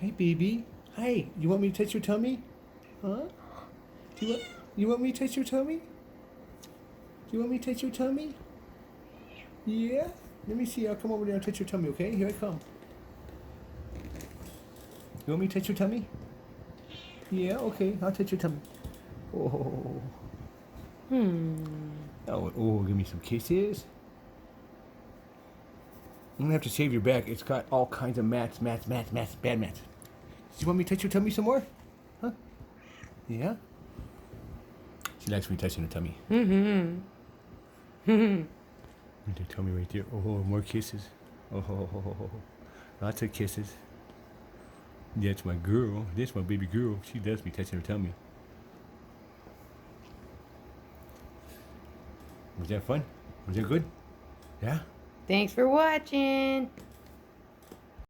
Hey, baby. Hi. You want me to touch your tummy? Huh? You want me to touch your tummy? Do you want me to touch your tummy? Yeah? Let me see. I'll come over there and touch your tummy, okay? Here I come. You want me to touch your tummy? Yeah, okay. I'll touch your tummy. Oh. Oh, give me some kisses. I'm gonna have to shave your back. It's got all kinds of mats, bad mats. Do you want me to touch your tummy some more? Huh? Yeah? She likes me touching her tummy. The tummy right there. Oh, more kisses. Oh, lots of kisses. That's my girl. That's my baby girl. She loves me touching her tummy. Was that fun? Was that good? Yeah? Thanks for watching.